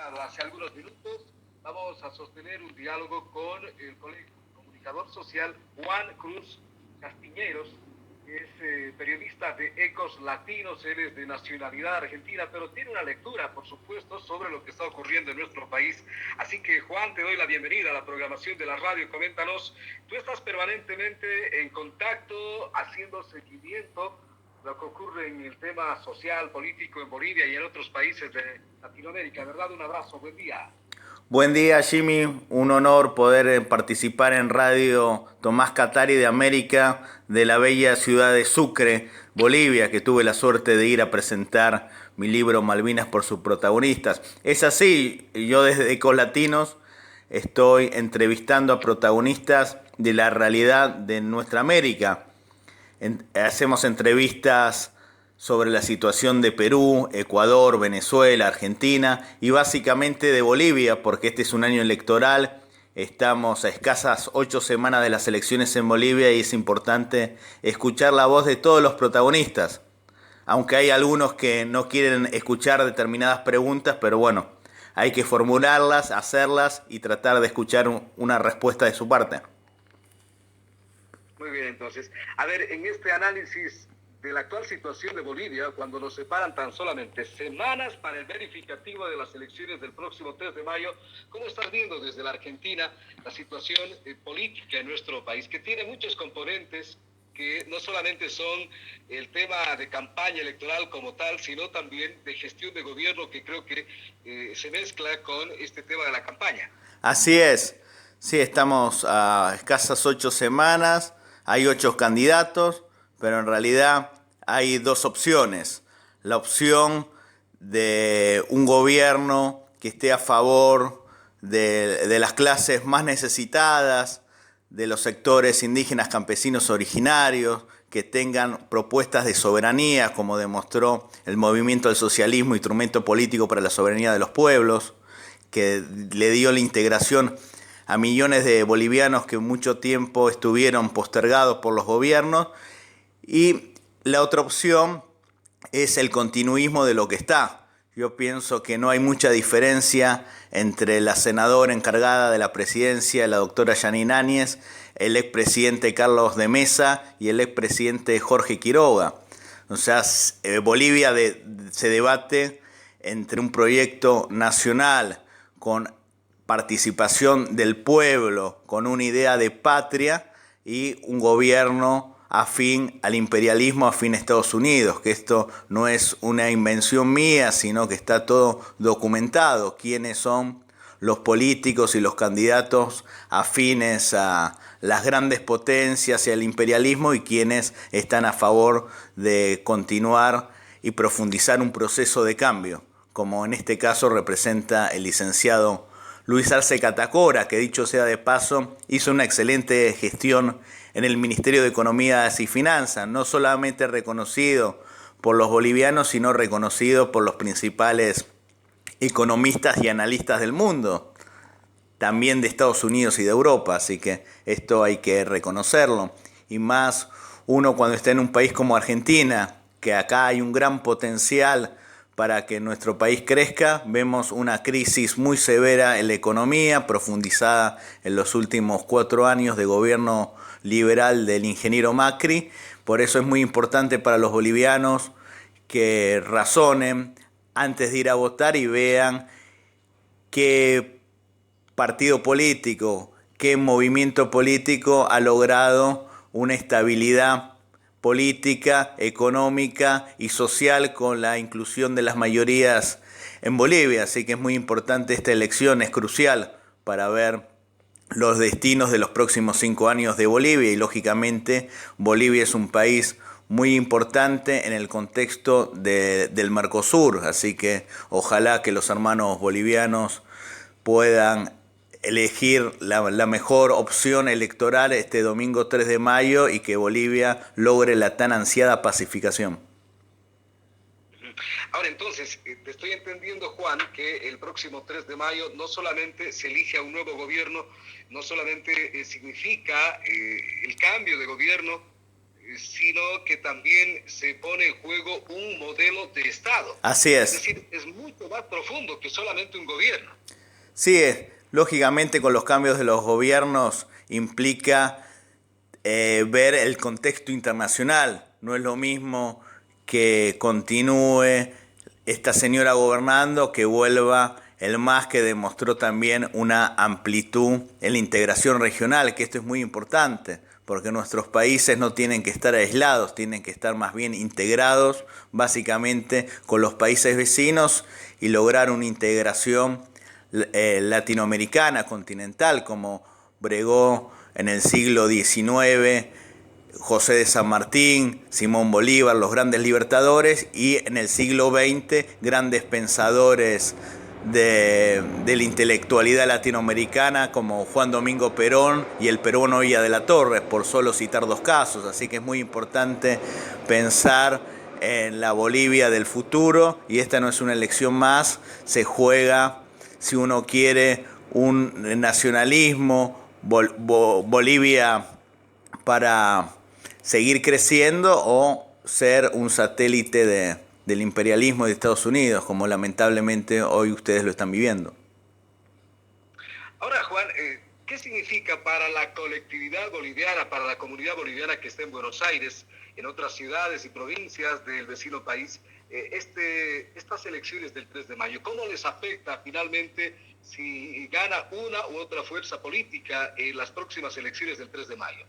Hace algunos minutos vamos a sostener un diálogo con el comunicador social Juan Cruz Castiñeiros, que es periodista de Ecos Latinos. Él es de nacionalidad argentina, pero tiene una lectura, por supuesto, sobre lo que está ocurriendo en nuestro país. Así que, Juan, te doy la bienvenida a la programación de la radio. Coméntanos, tú estás permanentemente en contacto, haciendo seguimiento de lo que ocurre en el tema social, político en Bolivia y en otros países de Latinoamérica, ¿verdad? Un abrazo, buen día. Buen día, Jimmy. Un honor poder participar en Radio Tomás Catari de América, de la bella ciudad de Sucre, Bolivia, que tuve la suerte de ir a presentar mi libro Malvinas por sus protagonistas. Es así, yo desde Ecos Latinos estoy entrevistando a protagonistas de la realidad de nuestra América. Hacemos entrevistas sobre la situación de Perú, Ecuador, Venezuela, Argentina y básicamente de Bolivia, porque este es un año electoral. Estamos a escasas 8 semanas de las elecciones en Bolivia y es importante escuchar la voz de todos los protagonistas. Aunque hay algunos que no quieren escuchar determinadas preguntas, pero bueno, hay que formularlas, hacerlas y tratar de escuchar una respuesta de su parte. Muy bien, entonces, a ver, en este análisis de la actual situación de Bolivia, cuando nos separan tan solamente semanas para el verificativo de las elecciones del próximo 3 de mayo, ¿cómo estás viendo desde la Argentina la situación política en nuestro país, que tiene muchos componentes, que no solamente son el tema de campaña electoral como tal, sino también de gestión de gobierno, que creo que se mezcla con este tema de la campaña? Así es, sí, estamos a escasas 8 semanas, hay 8 candidatos, pero en realidad hay 2 opciones. La opción de un gobierno que esté a favor de las clases más necesitadas, de los sectores indígenas, campesinos, originarios, que tengan propuestas de soberanía, como demostró el movimiento del socialismo, instrumento político para la soberanía de los pueblos, que le dio la integración a millones de bolivianos que mucho tiempo estuvieron postergados por los gobiernos. Y la otra opción es el continuismo de lo que está. Yo pienso que no hay mucha diferencia entre la senadora encargada de la presidencia, la doctora Yanine Áñez, el expresidente Carlos de Mesa y el expresidente Jorge Quiroga. O sea, Bolivia se debate entre un proyecto nacional con participación del pueblo, con una idea de patria y un gobierno afín al imperialismo, afín a Estados Unidos, que esto no es una invención mía, sino que está todo documentado, quiénes son los políticos y los candidatos afines a las grandes potencias y al imperialismo y quienes están a favor de continuar y profundizar un proceso de cambio, como en este caso representa el licenciado Luis Arce Catacora, que dicho sea de paso, hizo una excelente gestión en el Ministerio de Economía y Finanzas, no solamente reconocido por los bolivianos, sino reconocido por los principales economistas y analistas del mundo, también de Estados Unidos y de Europa, así que esto hay que reconocerlo. Y más uno cuando está en un país como Argentina, que acá hay un gran potencial para que nuestro país crezca. Vemos una crisis muy severa en la economía, profundizada en los últimos 4 años de gobierno liberal del ingeniero Macri. Por eso es muy importante para los bolivianos que razonen antes de ir a votar y vean qué partido político, qué movimiento político ha logrado una estabilidad política, económica y social con la inclusión de las mayorías en Bolivia. Así que es muy importante esta elección, es crucial para ver los destinos de los próximos 5 años de Bolivia y lógicamente Bolivia es un país muy importante en el contexto del Mercosur, así que ojalá que los hermanos bolivianos puedan elegir la mejor opción electoral este domingo 3 de mayo y que Bolivia logre la tan ansiada pacificación. Ahora, entonces, te estoy entendiendo, Juan, que el próximo 3 de mayo no solamente se elige a un nuevo gobierno, no solamente significa el cambio de gobierno sino que también se pone en juego un modelo de Estado. Así Es es. decir, es mucho más profundo que solamente un gobierno. Sí, lógicamente con los cambios de los gobiernos implica ver el contexto internacional. No es lo mismo que continúe esta señora gobernando que vuelva el MAS, que demostró también una amplitud en la integración regional, que esto es muy importante, porque nuestros países no tienen que estar aislados, tienen que estar más bien integrados básicamente con los países vecinos y lograr una integración latinoamericana, continental, como bregó en el siglo XIX José de San Martín, Simón Bolívar, los grandes libertadores, y en el siglo XX grandes pensadores de la intelectualidad latinoamericana como Juan Domingo Perón y el peruano Villa de la Torre, por solo citar dos casos. Así que es muy importante pensar en la Bolivia del futuro, y esta no es una elección más, se juega, si uno quiere, un nacionalismo, Bolivia para seguir creciendo o ser un satélite del imperialismo de Estados Unidos, como lamentablemente hoy ustedes lo están viviendo. Ahora, Juan, ¿qué significa para la colectividad boliviana, para la comunidad boliviana que está en Buenos Aires, en otras ciudades y provincias del vecino país, estas elecciones del 3 de mayo? ¿Cómo les afecta finalmente si gana una u otra fuerza política en las próximas elecciones del 3 de mayo?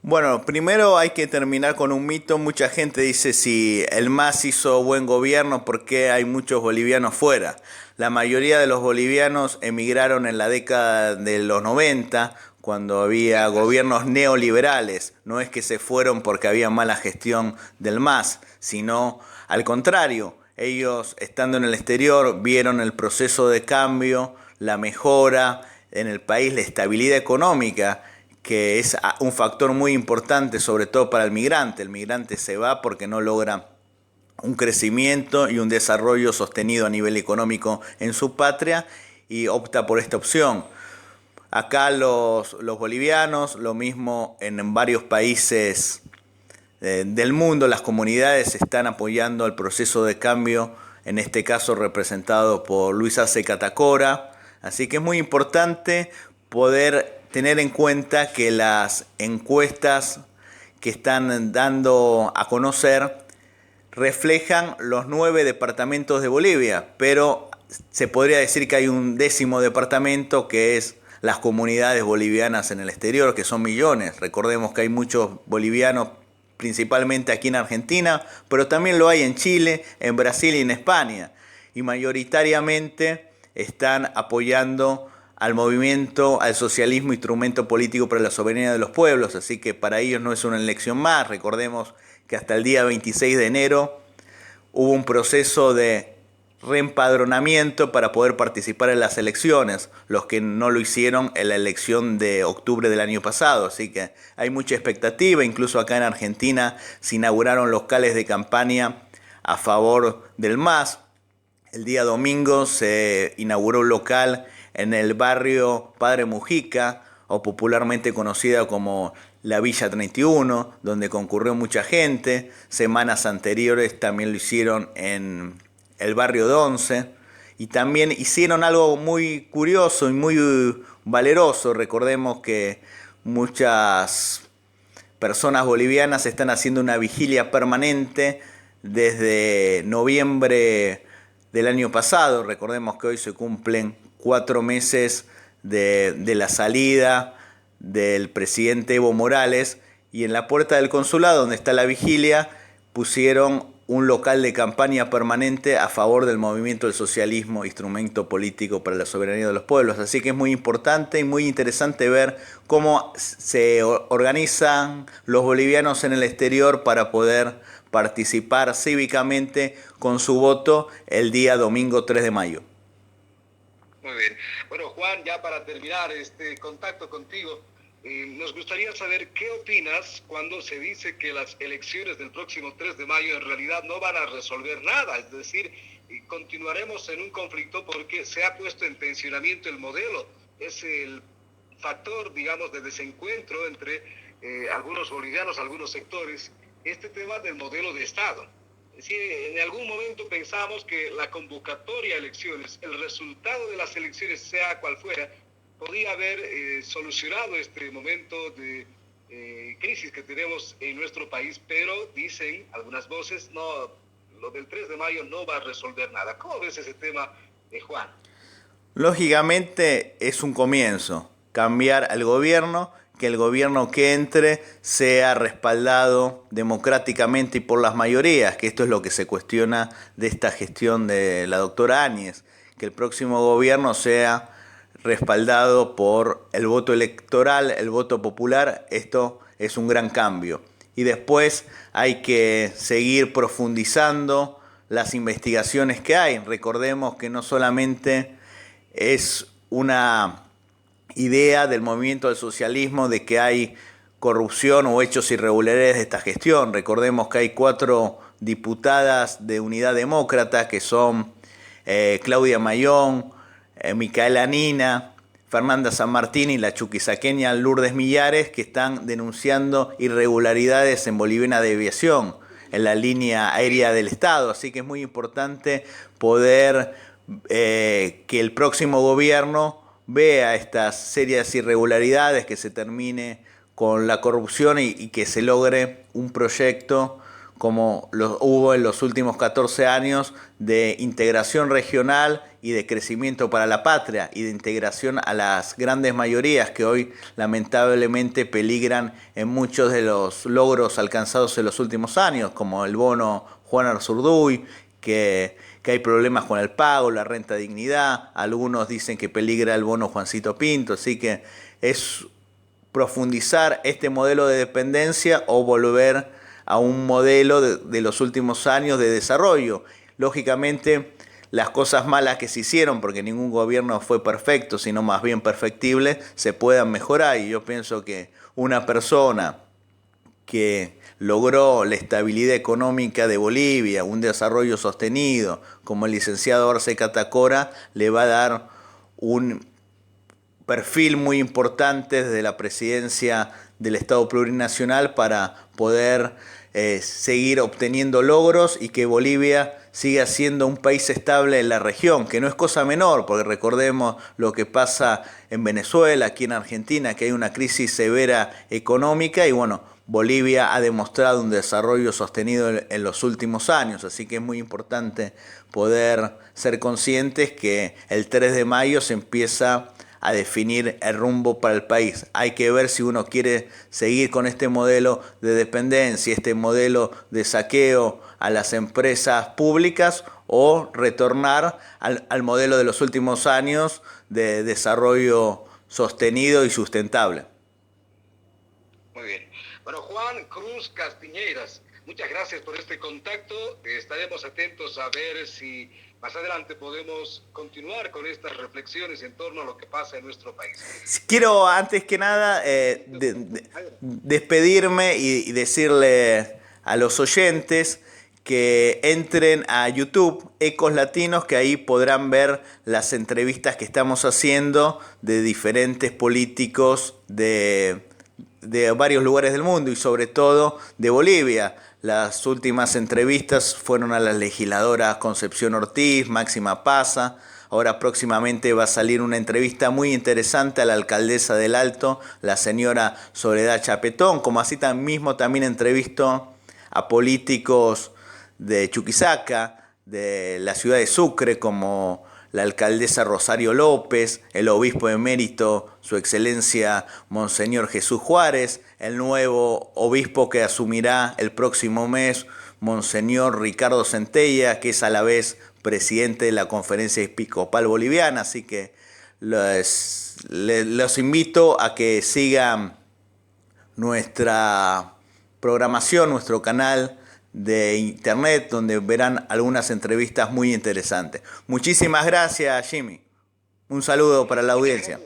Bueno, primero hay que terminar con un mito. Mucha gente dice, si el MAS hizo buen gobierno, ¿por qué hay muchos bolivianos fuera? La mayoría de los bolivianos emigraron en la década de los 90, cuando había gobiernos neoliberales. No es que se fueron porque había mala gestión del MAS, sino al contrario. Ellos, estando en el exterior, vieron el proceso de cambio, la mejora en el país, la estabilidad económica, que es un factor muy importante, sobre todo para el migrante. El migrante se va porque no logra un crecimiento y un desarrollo sostenido a nivel económico en su patria, y opta por esta opción. Acá los bolivianos, lo mismo en varios países del mundo, las comunidades están apoyando el proceso de cambio, en este caso representado por Luis Arce Catacora. Así que es muy importante poder tener en cuenta que las encuestas que están dando a conocer reflejan los 9 departamentos de Bolivia, pero se podría decir que hay un 10º departamento, que es las comunidades bolivianas en el exterior, que son millones. Recordemos que hay muchos bolivianos, principalmente aquí en Argentina, pero también lo hay en Chile, en Brasil y en España. Y mayoritariamente están apoyando al movimiento, al socialismo, instrumento político para la soberanía de los pueblos. Así que para ellos no es una elección más. Recordemos que hasta el día 26 de enero hubo un proceso de reempadronamiento para poder participar en las elecciones, los que no lo hicieron en la elección de octubre del año pasado. Así que hay mucha expectativa. Incluso acá en Argentina se inauguraron locales de campaña a favor del MAS. El día domingo se inauguró un local en el barrio Padre Mujica, o popularmente conocida como la Villa 31, donde concurrió mucha gente. Semanas anteriores también lo hicieron en el barrio de Once, y también hicieron algo muy curioso y muy valeroso. Recordemos que muchas personas bolivianas están haciendo una vigilia permanente desde noviembre del año pasado. Recordemos que hoy se cumplen 4 meses de la salida del presidente Evo Morales, y en la puerta del consulado, donde está la vigilia, pusieron un local de campaña permanente a favor del movimiento del socialismo, instrumento político para la soberanía de los pueblos. Así que es muy importante y muy interesante ver cómo se organizan los bolivianos en el exterior para poder participar cívicamente con su voto el día domingo 3 de mayo. Muy bien. Bueno, Juan, ya para terminar este contacto contigo, nos gustaría saber qué opinas cuando se dice que las elecciones del próximo 3 de mayo en realidad no van a resolver nada. Es decir, continuaremos en un conflicto porque se ha puesto en tensionamiento el modelo. Es el factor, digamos, de desencuentro entre algunos bolivianos, algunos sectores, este tema del modelo de Estado. Es decir, en algún momento pensamos que la convocatoria a elecciones, el resultado de las elecciones, sea cual fuera, podía haber solucionado este momento de crisis que tenemos en nuestro país, pero dicen algunas voces, no, lo del 3 de mayo no va a resolver nada. ¿Cómo ves ese tema, Juan? Lógicamente es un comienzo, cambiar al gobierno, que el gobierno que entre sea respaldado democráticamente y por las mayorías, que esto es lo que se cuestiona de esta gestión de la doctora Áñez, que el próximo gobierno sea respaldado por el voto electoral, el voto popular. Esto es un gran cambio. Y después hay que seguir profundizando las investigaciones que hay. Recordemos que no solamente es una idea del movimiento del socialismo de que hay corrupción o hechos irregulares de esta gestión. Recordemos que hay 4 diputadas de Unidad Demócrata que son Claudia Mayón, Micaela Nina, Fernanda San Martín y la chuquisaqueña Lourdes Millares, que están denunciando irregularidades en Boliviana de Aviación, en la línea aérea del Estado. Así que es muy importante poder que el próximo gobierno vea estas serias irregularidades, que se termine con la corrupción y que se logre un proyecto como lo hubo en los últimos 14 años de integración regional y de crecimiento para la patria y de integración a las grandes mayorías que hoy lamentablemente peligran en muchos de los logros alcanzados en los últimos años, como el bono Juan Arzurduy, que hay problemas con el pago, la renta de dignidad. Algunos dicen que peligra el bono Juancito Pinto, así que es profundizar este modelo de dependencia o volver a un modelo de los últimos años de desarrollo. Lógicamente, las cosas malas que se hicieron, porque ningún gobierno fue perfecto, sino más bien perfectible, se puedan mejorar. Y yo pienso que una persona que logró la estabilidad económica de Bolivia, un desarrollo sostenido, como el licenciado Arce Catacora, le va a dar un perfil muy importante desde la presidencia del Estado Plurinacional para poder seguir obteniendo logros y que Bolivia siga siendo un país estable en la región, que no es cosa menor, porque recordemos lo que pasa en Venezuela, aquí en Argentina, que hay una crisis severa económica y bueno, Bolivia ha demostrado un desarrollo sostenido en los últimos años, así que es muy importante poder ser conscientes que el 3 de mayo se empieza a definir el rumbo para el país. Hay que ver si uno quiere seguir con este modelo de dependencia, este modelo de saqueo a las empresas públicas o retornar al modelo de los últimos años de desarrollo sostenido y sustentable. Muy bien. Bueno, Juan Cruz Castiñeiras, muchas gracias por este contacto. Estaremos atentos a ver si más adelante podemos continuar con estas reflexiones en torno a lo que pasa en nuestro país. Quiero, antes que nada, despedirme y decirle a los oyentes que entren a YouTube, Ecos Latinos, que ahí podrán ver las entrevistas que estamos haciendo de diferentes políticos de varios lugares del mundo y sobre todo de Bolivia. Las últimas entrevistas fueron a la legisladora Concepción Ortiz, Máxima Paza. Ahora próximamente va a salir una entrevista muy interesante a la alcaldesa del Alto, la señora Soledad Chapetón, como así mismo también entrevistó a políticos de Chuquisaca, de la ciudad de Sucre, como la alcaldesa Rosario López, el obispo emérito, su excelencia Monseñor Jesús Juárez, el nuevo obispo que asumirá el próximo mes, Monseñor Ricardo Centella, que es a la vez presidente de la Conferencia Episcopal Boliviana. Así que los invito a que sigan nuestra programación, nuestro canal de internet, donde verán algunas entrevistas muy interesantes. Muchísimas gracias, Jimmy. Un saludo para la audiencia.